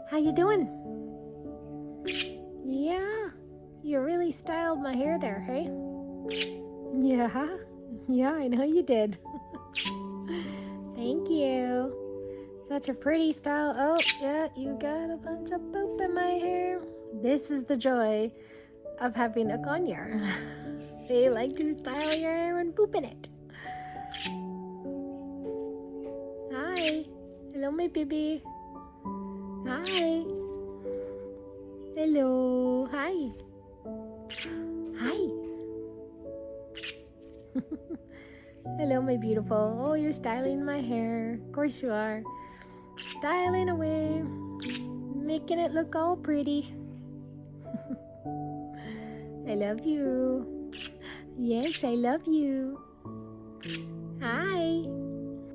How you doing? Yeah, you really styled my hair there, hey? Yeah, I know you did. Thank you. Such a pretty style. Oh, yeah, you got a bunch of poop in my hair. This is the joy of having a conure. They like to style your hair and poop in it. Hi. Hello, my baby. Hi. Hello. Hi. Hi. Hello, my beautiful. Oh, you're styling my hair. Of course you are. Styling away. Making it look all pretty. I love you. Yes, I love you. Hi.